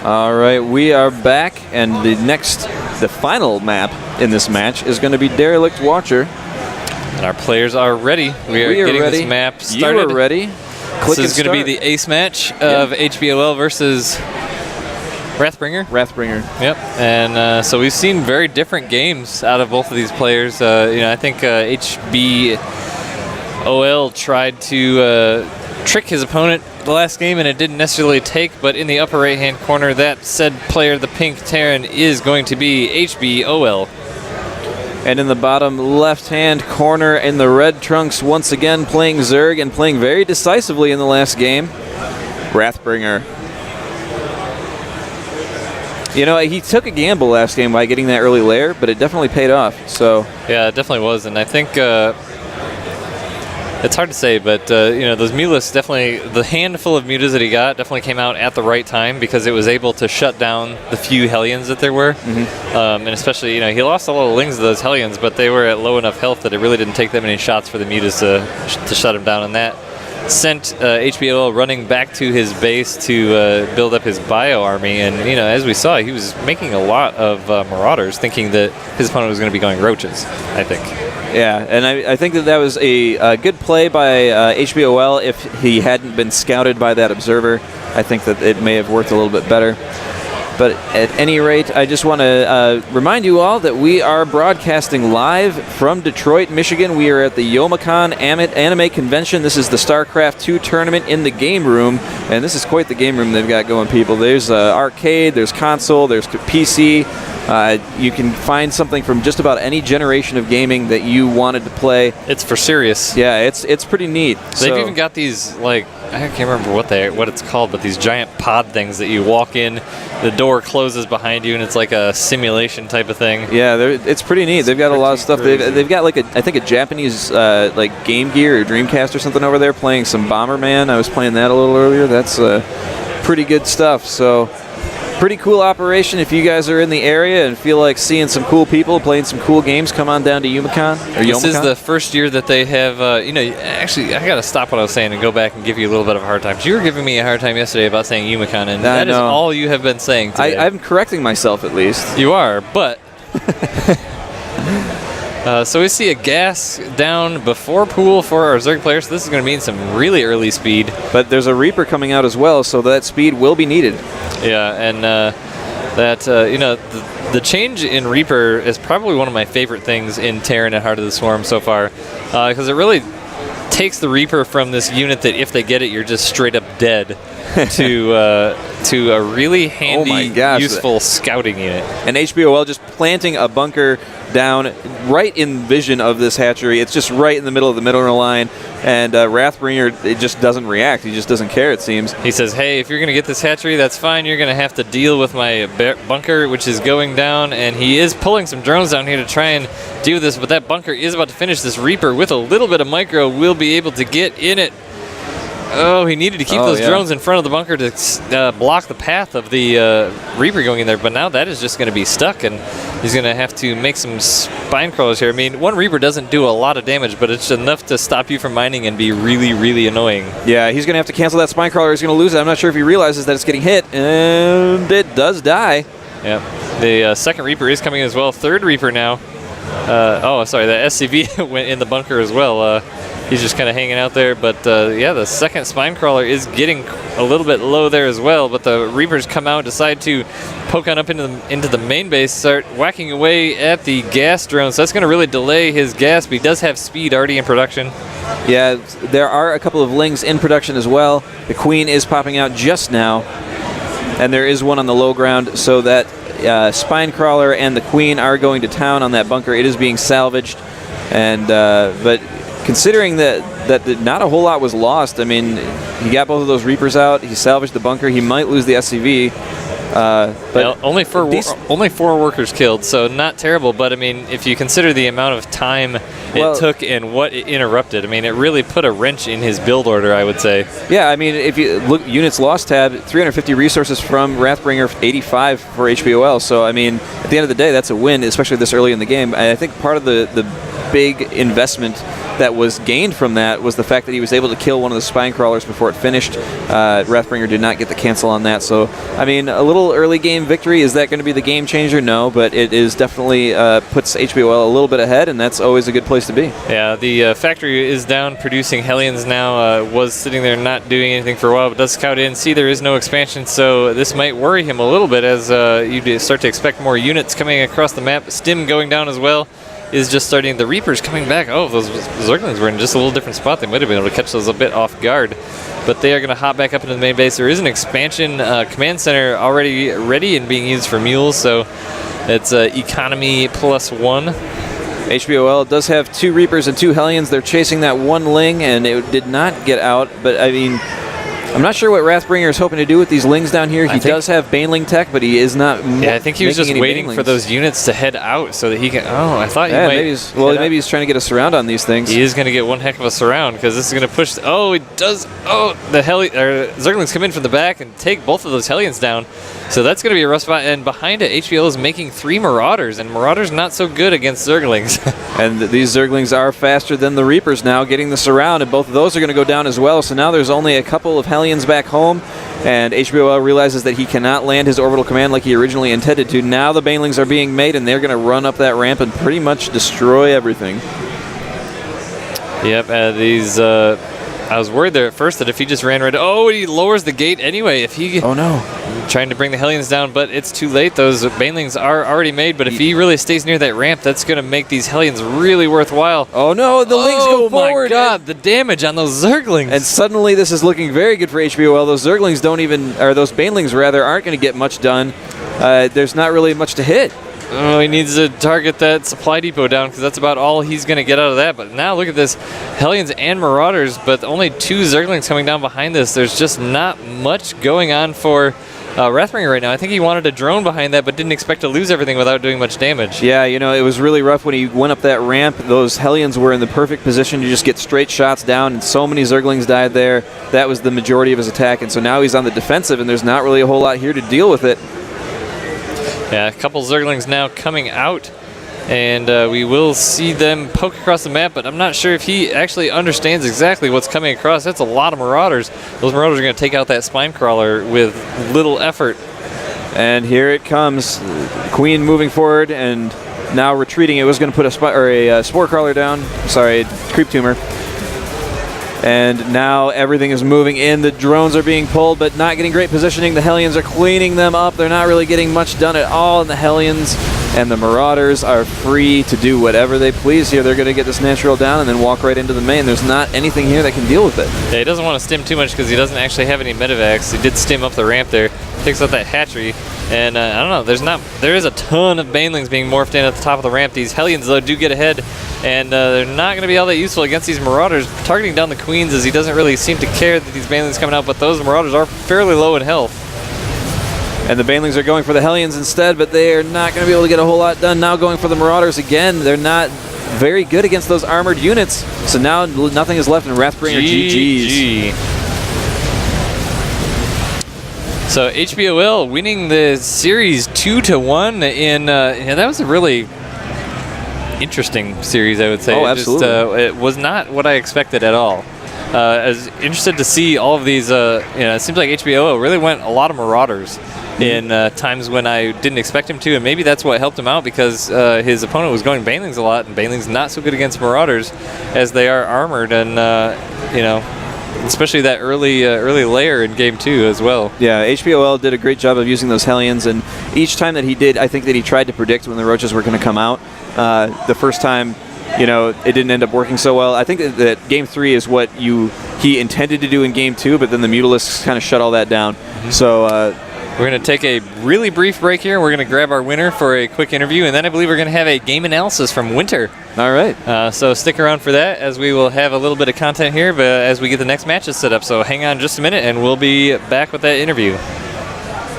All right, we are back, and the final map in this match is going to be Derelict Watcher. And our players are ready. We are getting ready. This map started. You are ready. This is going to be the ace match of HBOL versus Wrathbringer. Wrathbringer. Yep. And so we've seen very different games out of both of these players. I think HBOL tried to trick his opponent the last game, and it didn't necessarily take, but in the upper right-hand corner, that said player, the pink Terran, is going to be HBOL. And in the bottom left-hand corner, in the red trunks, once again playing Zerg and playing very decisively in the last game, Wrathbringer. You know, he took a gamble last game by getting that early lair, but it definitely paid off. So yeah, it definitely was, and I think it's hard to say, but those mutas definitely, the handful of mutas that he got definitely came out at the right time because it was able to shut down the few Hellions that there were. And especially, he lost a lot of lings to those Hellions, but they were at low enough health that it really didn't take that many shots for the mutas to shut him down, and that sent HBOL running back to his base to build up his bio army. And as we saw, he was making a lot of marauders, thinking that his opponent was going to be going roaches, I think. Yeah, and I think that was a good play by HBOL. If he hadn't been scouted by that observer, I think that it may have worked a little bit better. But at any rate, I just want to remind you all that we are broadcasting live from Detroit, Michigan. We are at the Youmacon Anime Convention. This is the StarCraft 2 tournament in the game room, and this is quite the game room they've got going, people. There's arcade, there's console, there's PC. You can find something from just about any generation of gaming that you wanted to play. It's for serious. Yeah, it's pretty neat. They've even got these, like, I can't remember what it's called, but these giant pod things that you walk in, the door closes behind you, and it's like a simulation type of thing. Yeah, it's pretty neat. They've got a lot of stuff. They've got like I think a Japanese like Game Gear or Dreamcast or something over there playing some Bomberman. I was playing that a little earlier. That's pretty good stuff. So pretty cool operation. If you guys are in the area and feel like seeing some cool people playing some cool games, come on down to Youmacon. This is the first year that they have, actually, I got to stop what I was saying and go back and give you a little bit of a hard time. You were giving me a hard time yesterday about saying Youmacon, and that is all you have been saying today. I'm correcting myself, at least. You are, but... so we see a gas down before pool for our Zerg players, so this is going to mean some really early speed. But there's a Reaper coming out as well, so that speed will be needed. Yeah, and the change in Reaper is probably one of my favorite things in Terran at Heart of the Swarm so far, because it really takes the Reaper from this unit that if they get it, you're just straight up dead, to a really handy, useful scouting unit. And HBOL just planting a bunker down right in vision of this hatchery. It's just right in the middle of the middle line, and Wrathbringer, it just doesn't react. He just doesn't care, it seems. He says, hey, if you're going to get this hatchery, that's fine. You're going to have to deal with my bunker, which is going down, and he is pulling some drones down here to try and deal with this, but that bunker is about to finish. This Reaper, with a little bit of micro, will be able to get in it. Oh, he needed to keep those drones in front of the bunker to block the path of the Reaper going in there, but now that is just going to be stuck, and he's going to have to make some spine crawlers here. I mean, one Reaper doesn't do a lot of damage, but it's enough to stop you from mining and be really, really annoying. Yeah, he's going to have to cancel that spine crawler. He's going to lose it. I'm not sure if he realizes that it's getting hit, and it does die. Yeah, the second Reaper is coming as well. Third Reaper now. The SCV went in the bunker as well. He's just kind of hanging out there, but the second spine crawler is getting a little bit low there as well, but the Reapers come out, decide to poke on up into the main base, start whacking away at the gas drone, so that's going to really delay his gas, but he does have speed already in production. Yeah, there are a couple of lings in production as well. The Queen is popping out just now, and there is one on the low ground, so that spine crawler and the Queen are going to town on that bunker. It is being salvaged, and but considering that not a whole lot was lost, I mean, he got both of those Reapers out, he salvaged the bunker, he might lose the SCV. But only 4 workers killed, so not terrible, but I mean, if you consider the amount of time it took and what it interrupted, I mean, it really put a wrench in his build order, I would say. Yeah, I mean, if you look, units lost tab, 350 resources from Wrathbringer, 85 for HBOL, so I mean, at the end of the day, that's a win, especially this early in the game. I think part of the big investment that was gained from that was the fact that he was able to kill one of the spine crawlers before it finished. Wrathbringer did not get the cancel on that. So, I mean, a little early game victory, is that going to be the game changer? No, but it is definitely puts HBOL a little bit ahead, and that's always a good place to be. Yeah, the factory is down producing Hellions now. Was sitting there not doing anything for a while, but does scout in. See, there is no expansion, so this might worry him a little bit as you start to expect more units coming across the map. Stim going down as well is just starting. The Reapers coming back. Oh, those Zerglings were in just a little different spot. They might have been able to catch those a bit off guard, but they are going to hop back up into the main base. There is an expansion command center already ready and being used for mules, so it's economy +1. HBOL does have 2 Reapers and 2 Hellions. They're chasing that 1 Ling, and it did not get out. But, I mean, I'm not sure what Wrathbringer is hoping to do with these Lings down here. He does have Baneling tech, but he is not. Yeah, I think he was just waiting for those units to head out so that he can. Oh, I thought he might. Maybe he's trying to get a surround on these things. He is going to get one heck of a surround because this is going to push. Oh, he does. Oh, the Zerglings come in from the back and take both of those Hellions down. So that's going to be a rough spot. And behind it, HBOL is making 3 Marauders, and Marauders not so good against Zerglings. And these Zerglings are faster than the Reapers now, getting the surround, and both of those are going to go down as well. So now there's only a couple of Hellions back home, and HBOL realizes that he cannot land his orbital command like he originally intended to. Now the Banelings are being made, and they're going to run up that ramp and pretty much destroy everything. Yep, I was worried there at first that if he just ran right... Oh, he lowers the gate anyway. If he... Oh, no. Trying to bring the Hellions down, but it's too late. Those Banelings are already made, but if he really stays near that ramp, that's going to make these Hellions really worthwhile. Oh, no, the Lings go forward. Oh, my God, the damage on those Zerglings. And suddenly this is looking very good for HBOL. Those Zerglings don't even... Or those Banelings, rather, aren't going to get much done. There's not really much to hit. Oh, he needs to target that supply depot down because that's about all he's going to get out of that. But now look at this. Hellions and Marauders, but only 2 Zerglings coming down behind this. There's just not much going on for Wrathbringer right now. I think he wanted a drone behind that, but didn't expect to lose everything without doing much damage. Yeah, you know, it was really rough when he went up that ramp. Those Hellions were in the perfect position to just get straight shots down, and so many Zerglings died there. That was the majority of his attack, and so now he's on the defensive, and there's not really a whole lot here to deal with it. Yeah, a couple Zerglings now coming out, and we will see them poke across the map, but I'm not sure if he actually understands exactly what's coming across. That's a lot of Marauders. Those Marauders are going to take out that spine crawler with little effort. And here it comes. Queen moving forward and now retreating. It was going to put a spore crawler down. Sorry, creep tumor. And now everything is moving in. The drones are being pulled, but not getting great positioning. The Hellions are cleaning them up. They're not really getting much done at all. And the Hellions and the Marauders are free to do whatever they please here. They're going to get this natural down and then walk right into the main. There's not anything here that can deal with it. Yeah, he doesn't want to stim too much because he doesn't actually have any medevacs. He did stim up the ramp there. Takes out that hatchery. And I don't know, there is a ton of Banelings being morphed in at the top of the ramp. These Hellions, though, do get ahead, and they're not going to be all that useful against these Marauders. Targeting down the Queens as he doesn't really seem to care that these Banelings coming out, but those Marauders are fairly low in health. And the Banelings are going for the Hellions instead, but they are not going to be able to get a whole lot done. Now going for the Marauders again. They're not very good against those armored units, so now nothing is left in Wrathbringer GG's. So HBOL winning the series 2-1 in that was a really interesting series, I would say. Oh, absolutely. It was not what I expected at all. I was interested to see all of these. It seems like HBOL really went a lot of Marauders in times when I didn't expect him to, and maybe that's what helped him out because his opponent was going Banelings a lot, and Banelings not so good against Marauders as they are armored, and especially that early layer in Game 2 as well. Yeah, HBOL did a great job of using those Hellions, and each time that he did, I think that he tried to predict when the Roaches were going to come out. The first time, it didn't end up working so well. I think that Game 3 is what he intended to do in Game 2, but then the Mutalisks kind of shut all that down. Mm-hmm. So we're going to take a really brief break here. We're going to grab our winner for a quick interview, and then I believe we're going to have a game analysis from Winter. All right. So stick around for that as we will have a little bit of content here but as we get the next matches set up. So hang on just a minute, and we'll be back with that interview.